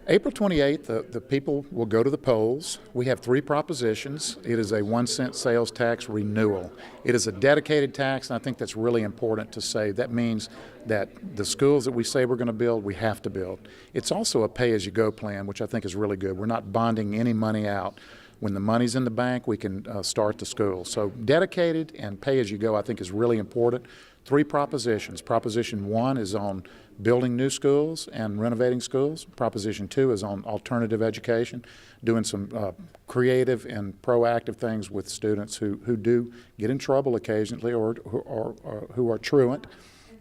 April 28th, the people will go to the polls. We have three propositions. It is a 1-cent sales tax renewal. It is a dedicated tax, and I think that's really important to say. That means that the schools that we say we're going to build, we have to build. It's also a pay-as-you-go plan, which I think is really good. We're not bonding any money out. When the money's in the bank, we can start the school. So dedicated and pay-as-you-go, I think, is really important. Three propositions. Proposition 1 is on building new schools and renovating schools. Proposition 2 is on alternative education, doing some creative and proactive things with students who do get in trouble occasionally or who are truant.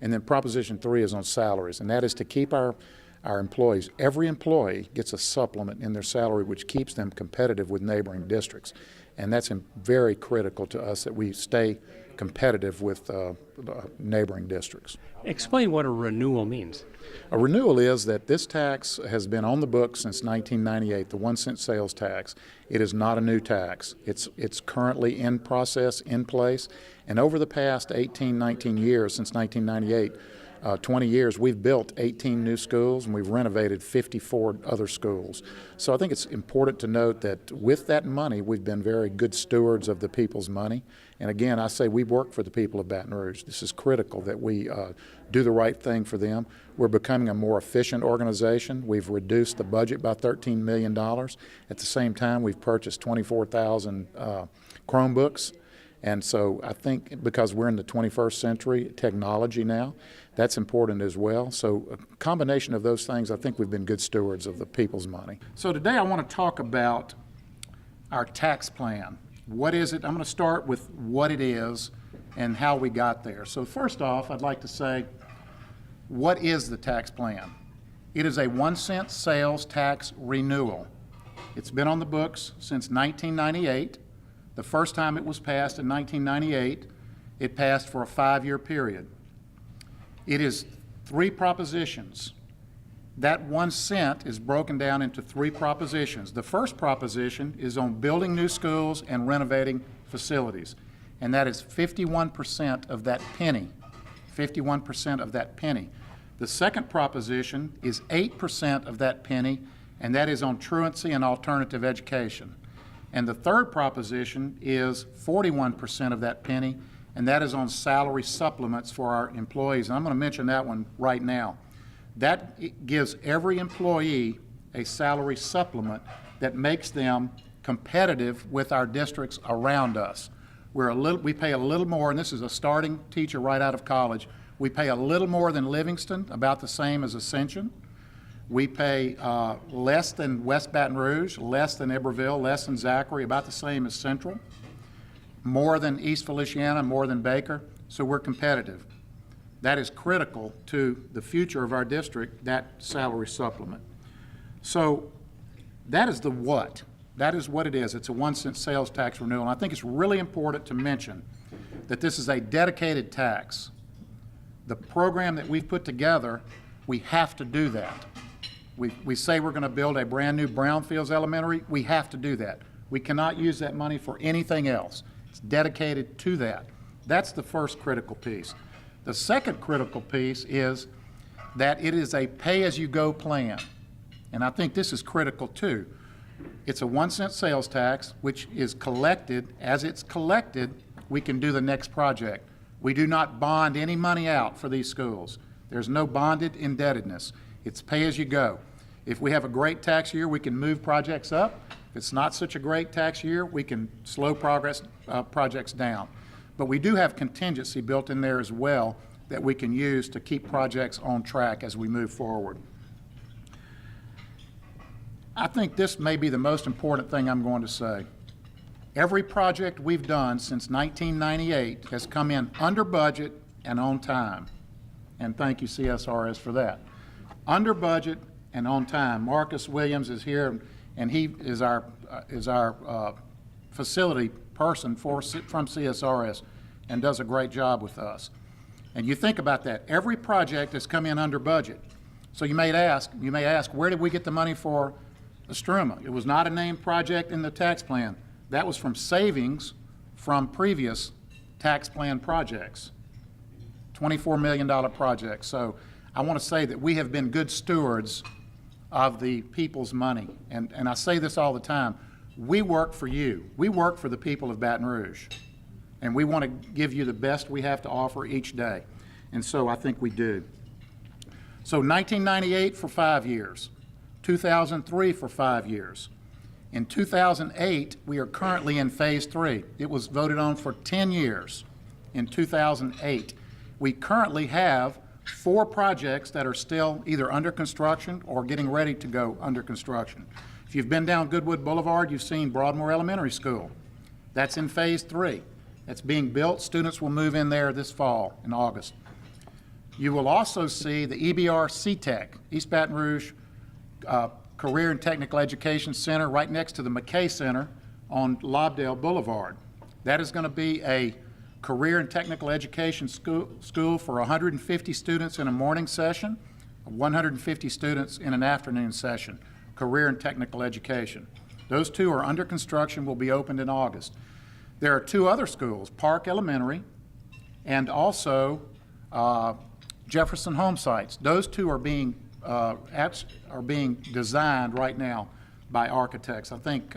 And then Proposition 3 is on salaries, and that is to keep our employees. Every employee gets a supplement in their salary which keeps them competitive with neighboring districts. And that's very critical to us that we stay competitive with neighboring districts. Explain what a renewal means. A renewal is that this tax has been on the books since 1998, the 1-cent sales tax. It is not a new tax. It's currently in process, in place, and over the past 18, 19 years, since 1998, 20 years, we've built 18 new schools and we've renovated 54 other schools. So I think it's important to note that with that money, we've been very good stewards of the people's money. And again, I say we work for the people of Baton Rouge. This is critical that we do the right thing for them. We're becoming a more efficient organization. We've reduced the budget by $13 million. At the same time, we've purchased 24,000 Chromebooks. And so I think because we're in the 21st century technology now, that's important as well. So a combination of those things, I think we've been good stewards of the people's money. So today I want to talk about our tax plan. What is it? I'm going to start with what it is and how we got there. So first off, I'd like to say, what is the tax plan? It is a 1-cent sales tax renewal. It's been on the books since 1998. The first time it was passed in 1998, it passed for a 5-year period. It is three propositions. That 1 cent is broken down into three propositions. The first proposition is on building new schools and renovating facilities, and that is 51% of that penny. 51% of that penny. The second proposition is 8% of that penny, and that is on truancy and alternative education. And the third proposition is 41% of that penny, and that is on salary supplements for our employees. And I'm going to mention that one right now. That gives every employee a salary supplement that makes them competitive with our districts around us. We pay a little more, and this is a starting teacher right out of college. We pay a little more than Livingston, about the same as Ascension. We pay less than West Baton Rouge, less than Iberville, less than Zachary, about the same as Central, more than East Feliciana, more than Baker, so we're competitive. That is critical to the future of our district, that salary supplement. So that is the what. That is what it is. It's a 1-cent sales tax renewal. And I think it's really important to mention that this is a dedicated tax. The program that we've put together, we have to do that. We say we're going to build a brand new Brownfields Elementary. We have to do that. We cannot use that money for anything else. It's dedicated to that. That's the first critical piece. The second critical piece is that it is a pay-as-you-go plan. And I think this is critical too. It's a 1-cent sales tax, which is collected. As it's collected, we can do the next project. We do not bond any money out for these schools. There's no bonded indebtedness. It's pay-as-you-go. If we have a great tax year, we can move projects up. If it's not such a great tax year, we can slow projects down. But we do have contingency built in there as well that we can use to keep projects on track as we move forward. I think this may be the most important thing I'm going to say. Every project we've done since 1998 has come in under budget and on time. And thank you, CSRS, for that. Under budget and on time. Marcus Williams is here, and he is our facility person from CSRS and does a great job with us. And you think about that. Every project has come in under budget. So you may ask, where did we get the money for Estruma? It was not a named project in the tax plan. That was from savings from previous tax plan projects, $24 million projects. So I want to say that we have been good stewards of the people's money. And I say this all the time. We work for you. We work for the people of Baton Rouge. And we want to give you the best we have to offer each day. And so I think we do. So 1998 for 5 years, 2003 for 5 years. In 2008, we are currently in phase 3. It was voted on for 10 years in 2008. We currently have 4 projects that are still either under construction or getting ready to go under construction. If you've been down Goodwood Boulevard, you've seen Broadmoor Elementary School. That's in phase 3. That's being built. Students will move in there this fall in August. You will also see the EBR CTEC, East Baton Rouge Career and Technical Education Center, right next to the McKay Center on Lobdell Boulevard. That is going to be a career and technical education school for 150 students in a morning session, 150 students in an afternoon session, career and technical education. Those 2 are under construction, will be opened in August. There are 2 other schools, Park Elementary and also Jefferson Home Sites. Those 2 are being designed right now by architects. I think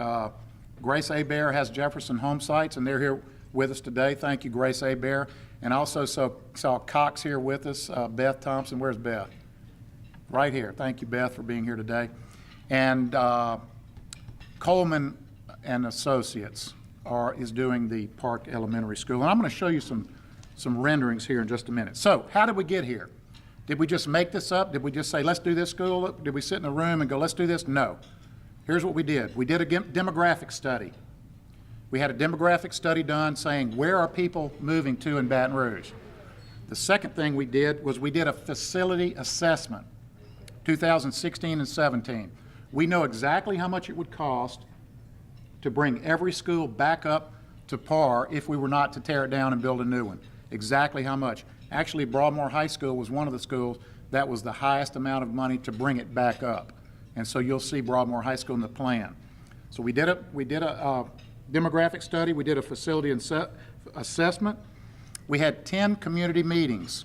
Grace EBR has Jefferson Home Sites, and they're here with us today. Thank you, Grace EBR. And also saw Cox here with us, Beth Thompson. Where's Beth? Right here. Thank you, Beth, for being here today. And Coleman and Associates is doing the Park Elementary School. And I'm going to show you some renderings here in just a minute. So how did we get here? Did we just make this up? Did we just say, let's do this school? Did we sit in a room and go, let's do this? No. Here's what we did. We did a demographic study. We had a demographic study done saying, where are people moving to in Baton Rouge? The second thing we did was we did a facility assessment, 2016 and 17. We know exactly how much it would cost to bring every school back up to par if we were not to tear it down and build a new one. Exactly how much. Actually, Broadmoor High School was one of the schools that was the highest amount of money to bring it back up. And so you'll see Broadmoor High School in the plan. So we did a demographic study. We did a facility assessment. We had 10 community meetings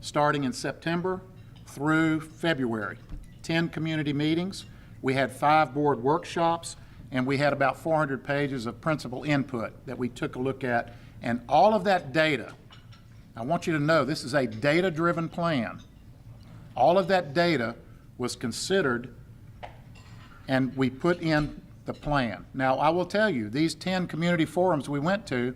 starting in September through February. 10 community meetings. We had 5 board workshops, and we had about 400 pages of principal input that we took a look at. And all of that data, I want you to know this is a data-driven plan. All of that data was considered and we put in the plan. Now, I will tell you, these 10 community forums we went to,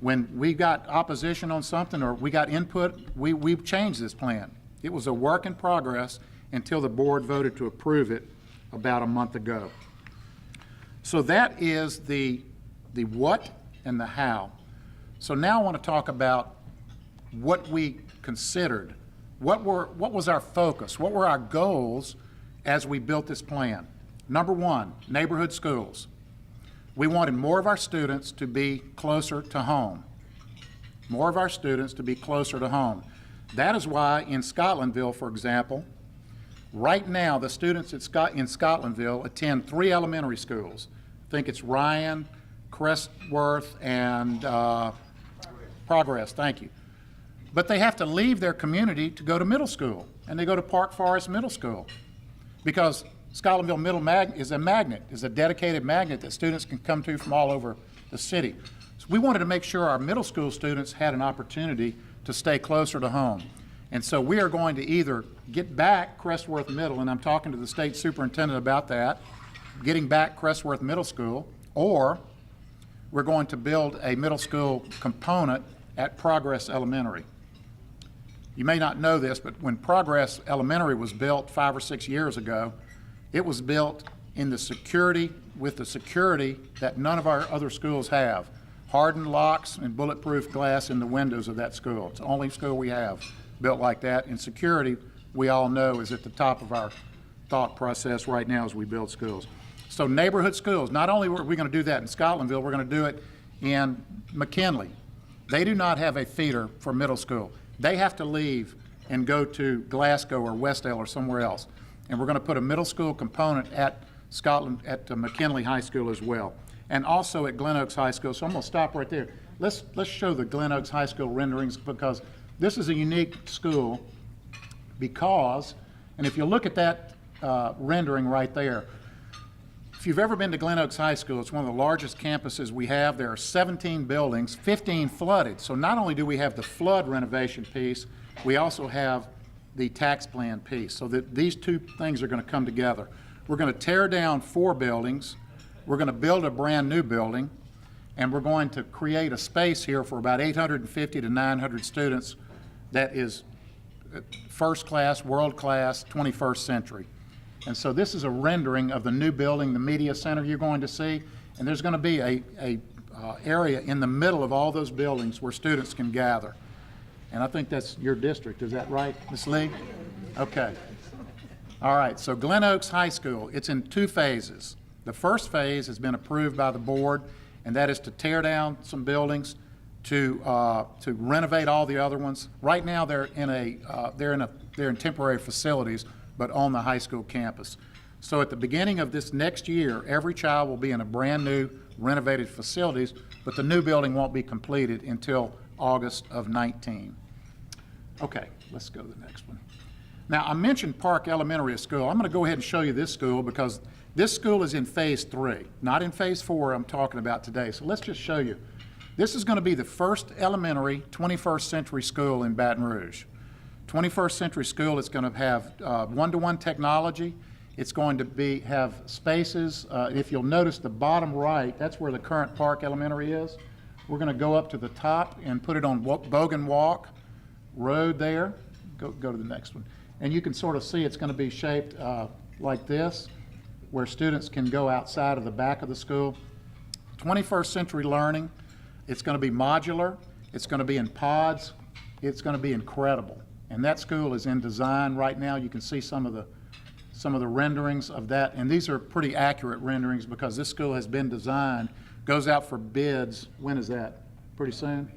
when we got opposition on something or we got input, we've changed this plan. It was a work in progress until the board voted to approve it about a month ago. So that is the what and the how. So now I want to talk about what we considered. What was our focus? What were our goals as we built this plan? Number 1, neighborhood schools. We wanted more of our students to be closer to home. More of our students to be closer to home. That is why in Scotlandville, for example, right now the students in Scotlandville attend 3 elementary schools. I think it's Ryan, Crestworth, and Progress, thank you. But they have to leave their community to go to middle school, and they go to Park Forest Middle School because Scotlandville Middle is a magnet, is a dedicated magnet that students can come to from all over the city. So we wanted to make sure our middle school students had an opportunity to stay closer to home. And so we are going to either get back Crestworth Middle, and I'm talking to the state superintendent about that, getting back Crestworth Middle School, or we're going to build a middle school component at Progress Elementary. You may not know this, but when Progress Elementary was built 5 or 6 years ago, it was built in the security, with the security that none of our other schools have. Hardened locks and bulletproof glass in the windows of that school. It's the only school we have built like that. And security, we all know, is at the top of our thought process right now as we build schools. So neighborhood schools, not only are we going to do that in Scotlandville, we're going to do it in McKinley. They do not have a feeder for middle school. They have to leave and go to Glasgow or Westdale or somewhere else. And we're going to put a middle school component at McKinley High School as well, and also at Glen Oaks High School. So I'm going to stop right there. Let's show the Glen Oaks High School renderings, because this is a unique school because, and if you look at that rendering right there. If you've ever been to Glen Oaks High School, it's one of the largest campuses we have. There are 17 buildings, 15 flooded. So not only do we have the flood renovation piece, we also have the tax plan piece. So that these two things are going to come together. We're going to tear down 4 buildings. We're going to build a brand new building. And we're going to create a space here for about 850 to 900 students that is first class, world class, 21st century. And so this is a rendering of the new building, the media center you're going to see. And there's going to be a area in the middle of all those buildings where students can gather. And I think that's your district, is that right, Ms. Lee? Okay. All right, so Glen Oaks High School, it's in 2 phases. The first phase has been approved by the board, and that is to tear down some buildings, to renovate all the other ones. Right now, they're in temporary facilities, but on the high school campus. So at the beginning of this next year, every child will be in a brand new renovated facilities, but the new building won't be completed until August of 19. Okay, let's go to the next one. Now, I mentioned Park Elementary School. I'm going to go ahead and show you this school because this school is in phase 3, not in phase 4 I'm talking about today. So let's just show you. This is going to be the first elementary 21st century school in Baton Rouge. 21st century school is going to have one-to-one technology. It's going to have spaces. If you'll notice the bottom right, that's where the current Park Elementary is. We're going to go up to the top and put it on Bogan Walk Road there. Go to the next one. And you can sort of see it's going to be shaped like this, where students can go outside of the back of the school. 21st century learning. It's going to be modular. It's going to be in pods. It's going to be incredible. And that school is in design right now. You can see some of the renderings of that. And these are pretty accurate renderings because this school has been designed, goes out for bids. When is that? Pretty soon?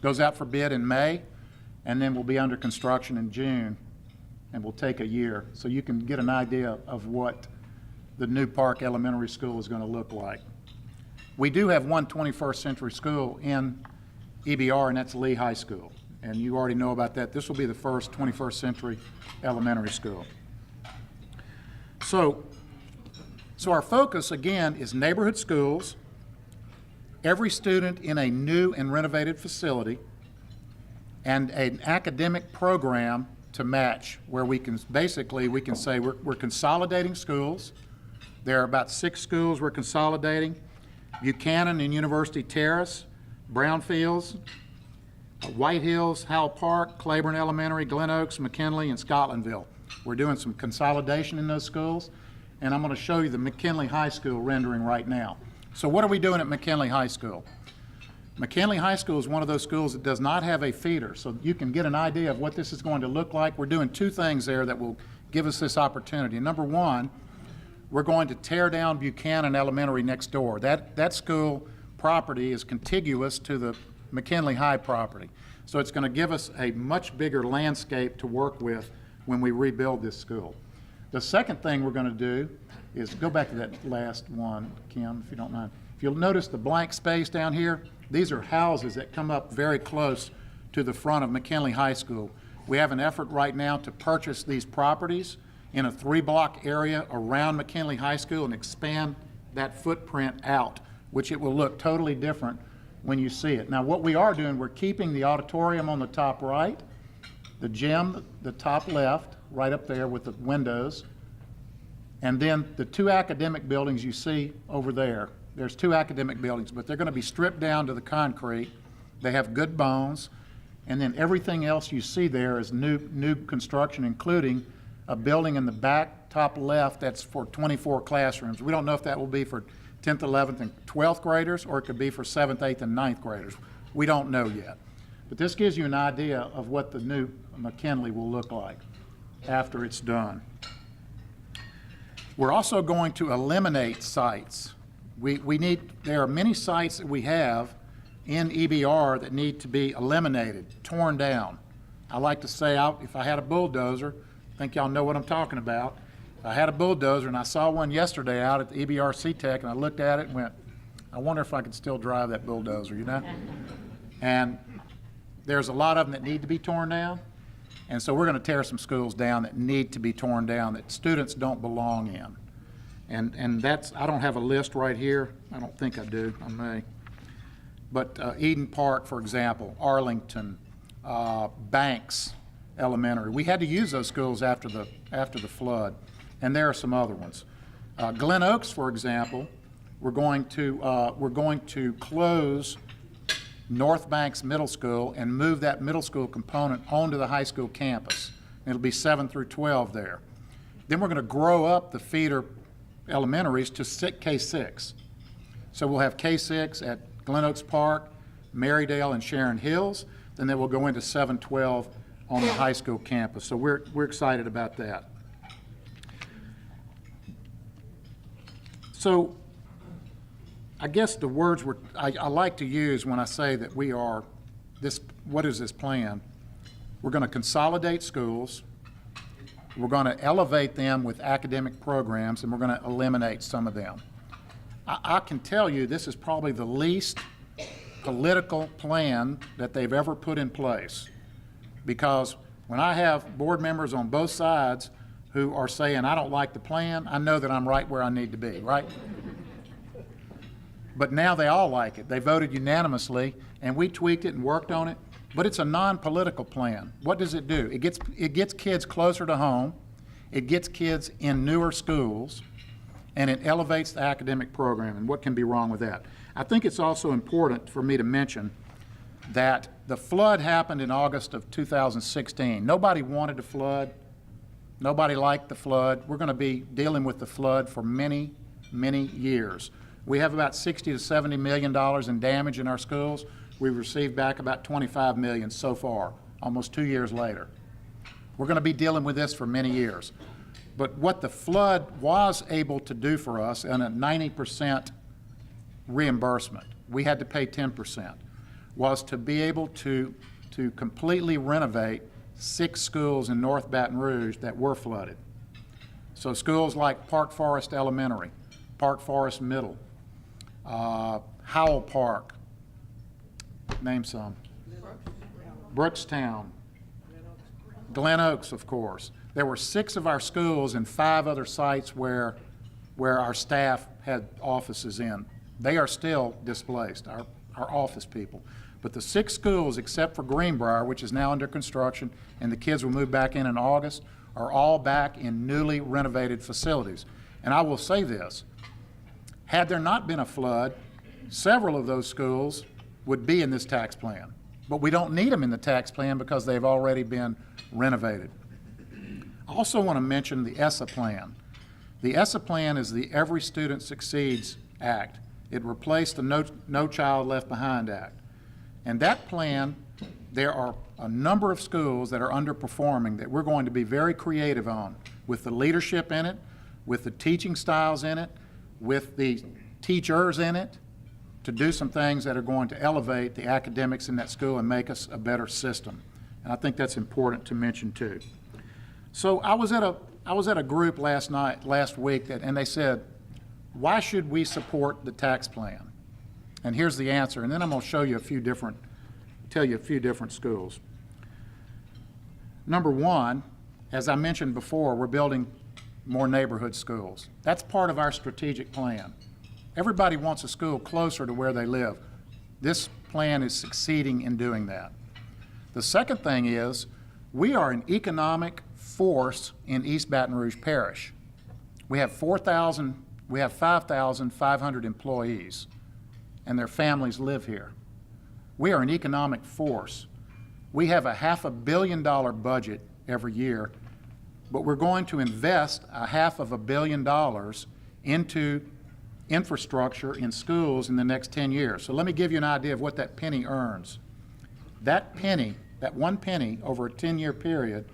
Goes out for bid in May, and then will be under construction in June, and will take a year. So you can get an idea of what the new Park Elementary School is going to look like. We do have one 21st century school in EBR, and that's Lee High School. And you already know about that. This will be the first 21st century elementary school. So our focus, again, is neighborhood schools, every student in a new and renovated facility, and an academic program to match, where we can say we're consolidating schools. There are about 6 schools we're consolidating: Buchanan and University Terrace, Brownfields, White Hills, Howell Park, Claiborne Elementary, Glen Oaks, McKinley, and Scotlandville. We're doing some consolidation in those schools, and I'm going to show you the McKinley High School rendering right now. So what are we doing at McKinley High School? McKinley High School is one of those schools that does not have a feeder, so you can get an idea of what this is going to look like. We're doing 2 things there that will give us this opportunity. Number one, we're going to tear down Buchanan Elementary next door. That school property is contiguous to the McKinley High property. So it's going to give us a much bigger landscape to work with when we rebuild this school. The second thing we're going to do is go back to that last one, Kim, if you don't mind. If you'll notice the blank space down here, these are houses that come up very close to the front of McKinley High School. We have an effort right now to purchase these properties in a 3-block area around McKinley High School and expand that footprint out, which it will look totally different when you see it. Now, what we are doing, we're keeping the auditorium on the top right, the gym, the top left, right up there with the windows, and then the 2 academic buildings you see over there. There's 2 academic buildings, but they're going to be stripped down to the concrete. They have good bones, and then everything else you see there is new construction, including a building in the back top left that's for 24 classrooms. We don't know if that will be for 10th, 11th, and 12th graders, or it could be for 7th, 8th, and 9th graders. We don't know yet. But this gives you an idea of what the new McKinley will look like after it's done. We're also going to eliminate sites. There are many sites that we have in EBR that need to be eliminated, torn down. I like to say, if I had a bulldozer, I think y'all know what I'm talking about. If I had a bulldozer, and I saw one yesterday out at the EBR C-Tech, and I looked at it and went, I wonder if I could still drive that bulldozer, you know? And there's a lot of them that need to be torn down. And so we're going to tear some schools down that need to be torn down, that students don't belong in. And that's, I don't have a list right here. I don't think I do. I may. But Eden Park, for example, Arlington, Banks Elementary. We had to use those schools after the flood, and there are some other ones. Glen Oaks, for example, we're going to close North Banks Middle School and move that middle school component onto the high school campus. It'll be 7 through 12 there. Then we're going to grow up the feeder elementaries to K-6. So we'll have K-6 at Glen Oaks Park, Marydale, and Sharon Hills. Then they will go into 7-12 on the high school campus. So we're excited about that. So I guess the words I like to use when I say that we are what is this plan? We're going to consolidate schools. We're going to elevate them with academic programs, and we're going to eliminate some of them. I can tell you this is probably the least political plan that they've ever put in place, because when I have board members on both sides who are saying, I don't like the plan, I know that I'm right where I need to be, right? But now they all like it. They voted unanimously, and we tweaked it and worked on it. But it's a non-political plan. What does it do? It gets kids closer to home. It gets kids in newer schools, and it elevates the academic program. And what can be wrong with that? I think it's also important for me to mention that the flood happened in August of 2016. Nobody wanted a flood. Nobody liked the flood. We're going to be dealing with the flood for many, many years. We have about $60 to $70 million in damage in our schools. We've received back about $25 million so far, almost 2 years later. We're going to be dealing with this for many years. But what the flood was able to do for us, and a 90% reimbursement, we had to pay 10%, was to be able to completely renovate 6 schools in North Baton Rouge that were flooded. So schools like Park Forest Elementary, Park Forest Middle, Howell Park, name some, Brookstown, Glen Oaks, of course. There were 6 of our schools and 5 other sites where our staff had offices in. They are still displaced, our office people. But the 6 schools, except for Greenbrier, which is now under construction, and the kids will move back in August, are all back in newly renovated facilities. And I will say this, had there not been a flood, several of those schools would be in this tax plan. But we don't need them in the tax plan because they've already been renovated. I also want to mention the ESSA plan. The ESSA plan is the Every Student Succeeds Act. It replaced the No Child Left Behind Act. And that plan, there are a number of schools that are underperforming that we're going to be very creative on, with the leadership in it, with the teaching styles in it, with the teachers in it, to do some things that are going to elevate the academics in that school and make us a better system. And I think that's important to mention too. So I was at a group last week, and they said, why should we support the tax plan? And here's the answer, and then I'm going to tell you a few different schools. Number one, as I mentioned before, we're building more neighborhood schools. That's part of our strategic plan. Everybody wants a school closer to where they live. This plan is succeeding in doing that. The second thing is, we are an economic force in East Baton Rouge Parish. We have 5,500 employees, and their families live here. We are an economic force. We have a $500 million budget every year, but we're going to invest $500 million into infrastructure in schools in the next 10 years. So let me give you an idea of what that penny earns. That penny, that 1 penny over a 10-year period,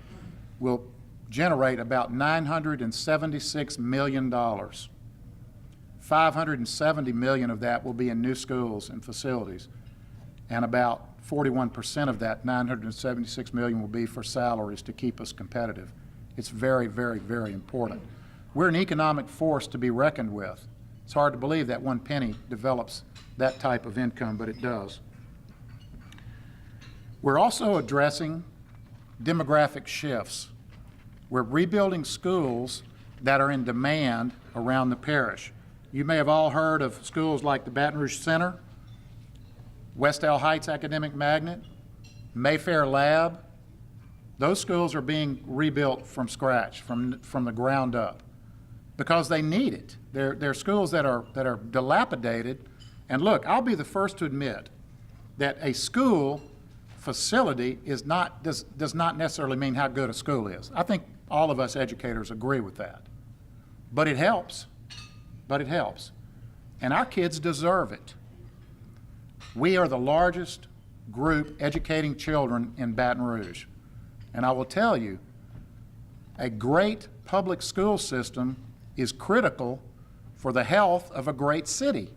will generate about $976 million. $570 million of that will be in new schools and facilities, and about 41% of that, $976 million, will be for salaries to keep us competitive. It's very, very, very important. We're an economic force to be reckoned with. It's hard to believe that 1 penny develops that type of income, but it does. We're also addressing demographic shifts. We're rebuilding schools that are in demand around the parish. You may have all heard of schools like the Baton Rouge Center, West El Heights Academic Magnet, Mayfair Lab. Those schools are being rebuilt from scratch, from the ground up, because they need it. They're schools that are dilapidated. And look, I'll be the first to admit that a school facility does not necessarily mean how good a school is. I think all of us educators agree with that. But it helps. And our kids deserve it. We are the largest group educating children in Baton Rouge. And I will tell you, a great public school system is critical for the health of a great city.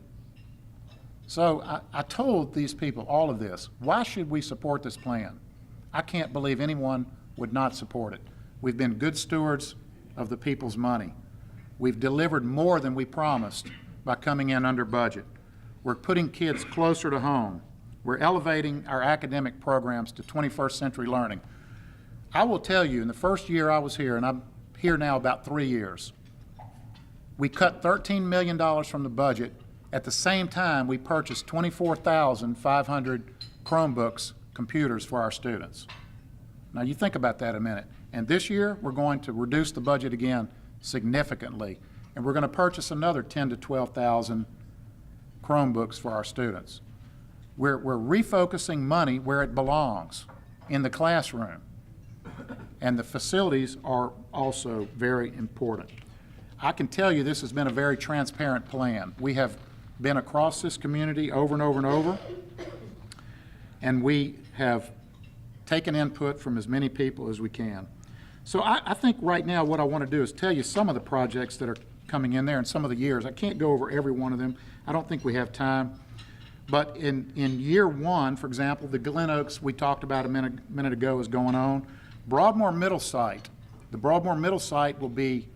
So I told these people all of this. Why should we support this plan? I can't believe anyone would not support it. We've been good stewards of the people's money. We've delivered more than we promised by coming in under budget. We're putting kids closer to home. We're elevating our academic programs to 21st century learning. I will tell you, in the first year I was here, and I'm here now about 3 years, we cut $13 million from the budget. At the same time, we purchased 24,500 Chromebooks, computers for our students. Now you think about that a minute. And this year, we're going to reduce the budget again significantly, and we're going to purchase another 10 to 12,000 Chromebooks for our students. We're refocusing money where it belongs, in the classroom. And the facilities are also very important. I can tell you this has been a very transparent plan. We have been across this community over and over and over, and we have taken input from as many people as we can. So I think right now what I want to do is tell you some of the projects that are coming in there and some of the years. I can't go over every one of them. I don't think we have time. But in year one, for example, the Glen Oaks we talked about a minute ago is going on. Broadmoor Middle Site. The Broadmoor Middle Site will be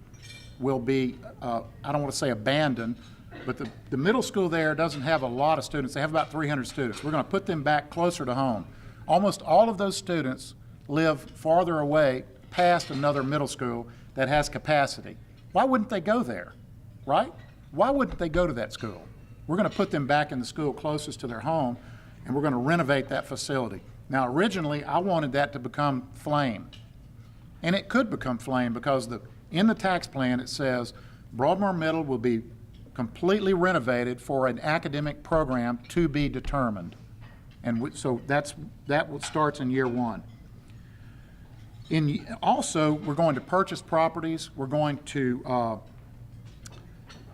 I don't want to say abandoned, but the middle school there doesn't have a lot of students. They have about 300 students. We're going to put them back closer to home. Almost all of those students live farther away past another middle school that has capacity. Why wouldn't they go there, right? Why wouldn't they go to that school? We're going to put them back in the school closest to their home, and we're going to renovate that facility. Now, originally, I wanted that to become Flame, and it could become Flame because in the tax plan it says Broadmoor Middle will be completely renovated for an academic program to be determined. And so that starts in year one. Also, we're going to purchase properties. We're going to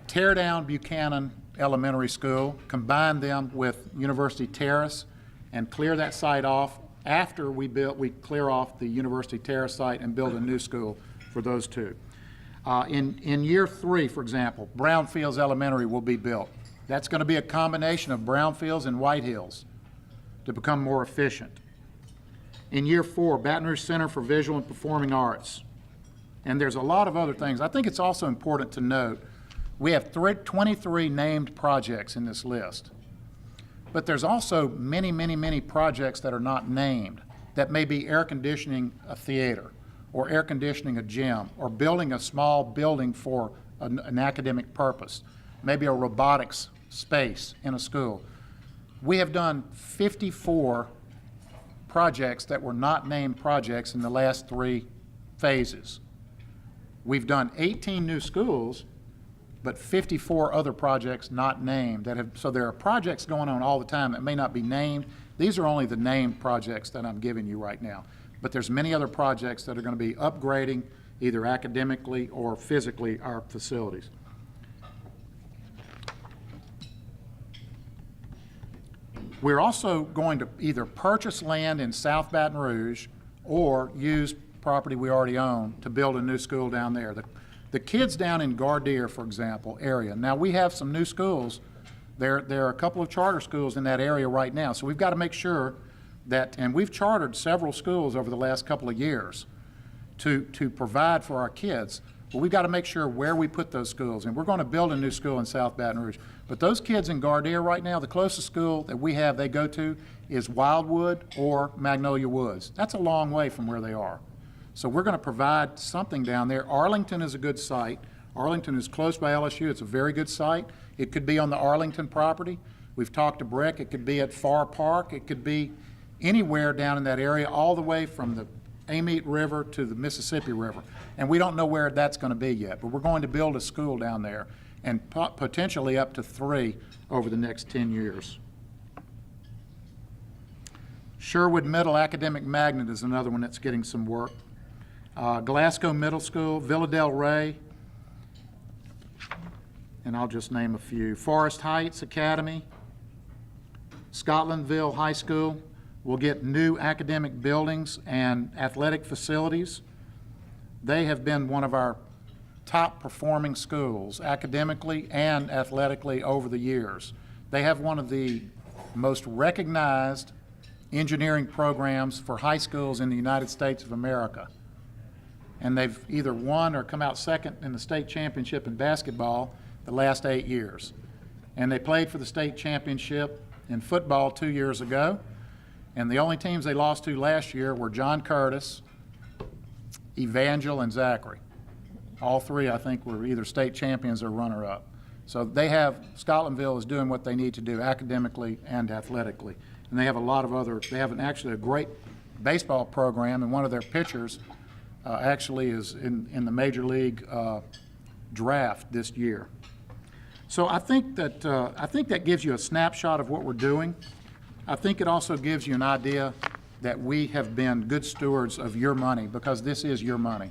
tear down Buchanan Elementary School, combine them with University Terrace, and clear that site off. After we clear off the University Terrace site and build a new school for those two. In year three, for example, Brownfields Elementary will be built. That's going to be a combination of Brownfields and White Hills to become more efficient. In year four, Baton Rouge Center for Visual and Performing Arts. And there's a lot of other things. I think it's also important to note we have 23 named projects in this list. But there's also many, many, many projects that are not named, that may be air conditioning a theater, or air conditioning a gym, or building a small building for an academic purpose, maybe a robotics space in a school. We have done 54 projects that were not named projects in the last 3 phases. We've done 18 new schools, but 54 other projects not named. So there are projects going on all the time that may not be named. These are only the named projects that I'm giving you right now. But there's many other projects that are going to be upgrading either academically or physically our facilities. We're also going to either purchase land in South Baton Rouge or use property we already own to build a new school down there. The kids down in Gardere, for example, area, now we have some new schools. There are a couple of charter schools in that area right now, so we've got to make sure that, and we've chartered several schools over the last couple of years to provide for our kids. But we've got to make sure where we put those schools. And we're going to build a new school in South Baton Rouge. But those kids in Gardere right now, the closest school that we have they go to is Wildwood or Magnolia Woods. That's a long way from where they are. So we're going to provide something down there. Arlington is a good site. Arlington is close by LSU. It's a very good site. It could be on the Arlington property. We've talked to Breck. It could be at Farr Park. It could be anywhere down in that area, all the way from the Amite River to the Mississippi River. And we don't know where that's going to be yet, but we're going to build a school down there, and potentially up to 3 over the next 10 years. Sherwood Middle Academic Magnet is another one that's getting some work. Glasgow Middle School, Villa Del Rey, and I'll just name a few. Forest Heights Academy, Scotlandville High School. We'll get new academic buildings and athletic facilities. They have been one of our top performing schools academically and athletically over the years. They have one of the most recognized engineering programs for high schools in the United States of America. And they've either won or come out second in the state championship in basketball the last 8 years. And they played for the state championship in football 2 years ago. And the only teams they lost to last year were John Curtis, Evangel, and Zachary. All 3, I think, were either state champions or runner-up. So Scotlandville is doing what they need to do academically and athletically. And they have a lot of actually a great baseball program, and one of their pitchers actually is in the major league draft this year. So I think that gives you a snapshot of what we're doing. I think it also gives you an idea that we have been good stewards of your money, because this is your money,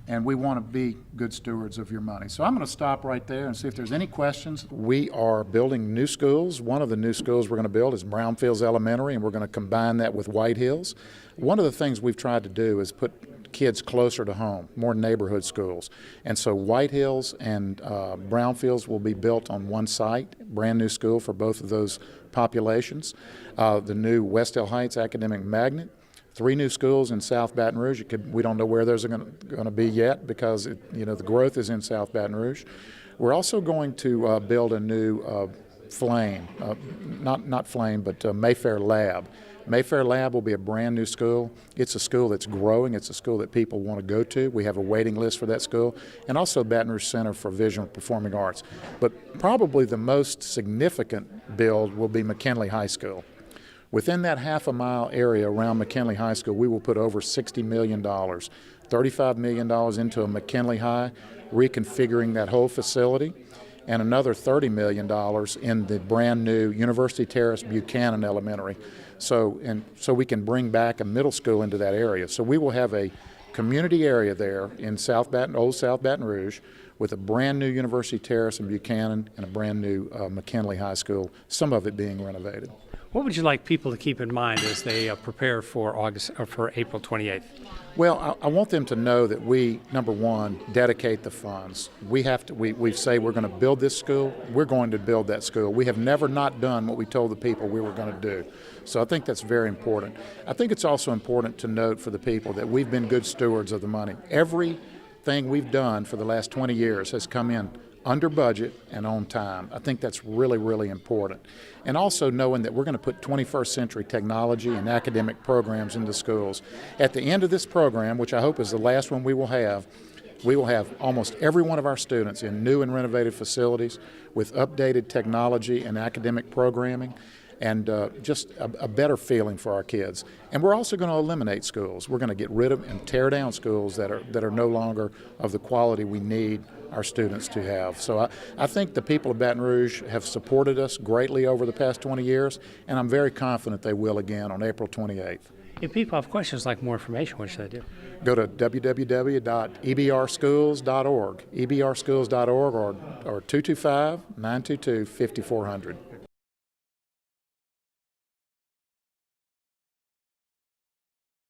and we want to be good stewards of your money. So I'm going to stop right there and see if there's any questions. We are building new schools. One of the new schools we're going to build is Brownfields Elementary, and we're going to combine that with White Hills. One of the things we've tried to do is put kids closer to home, more neighborhood schools. And so White Hills and Brownfields will be built on one site, brand new school for both of those populations. The new Westdale Heights Academic Magnet, 3 new schools in South Baton Rouge. We don't know where those are going to be yet, because the growth is in South Baton Rouge. We're also going to build a new Mayfair Lab. Mayfair Lab will be a brand new school. It's a school that's growing. It's a school that people want to go to. We have a waiting list for that school, and also Baton Rouge Center for Visual and Performing Arts. But probably the most significant build will be McKinley High School. Within that half-a-mile area around McKinley High School, we will put over $60 million, $35 million into a McKinley High, reconfiguring that whole facility, and another $30 million in the brand new University Terrace Buchanan Elementary. So we can bring back a middle school into that area. So we will have a community area there in Old South Baton Rouge, with a brand new University Terrace and Buchanan and a brand new McKinley High School, some of it being renovated. What would you like people to keep in mind as they prepare for April 28th? Well, I want them to know that we, number one, dedicate the funds. We say we're going to build this school. We're going to build that school. We have never not done what we told the people we were going to do. So I think that's very important. I think it's also important to note for the people that we've been good stewards of the money. Everything we've done for the last 20 years has come in under budget and on time. I think that's really, really important. And also knowing that we're going to put 21st century technology and academic programs into schools. At the end of this program, which I hope is the last one we will have almost every one of our students in new and renovated facilities with updated technology and academic programming, and just a better feeling for our kids. And we're also going to eliminate schools. We're going to get rid of and tear down schools that are no longer of the quality we need our students to have. So I think the people of Baton Rouge have supported us greatly over the past 20 years, and I'm very confident they will again on April 28th. If people have questions like more information, what should they do? Go to www.ebrschools.org, ebrschools.org, or 225-922-5400.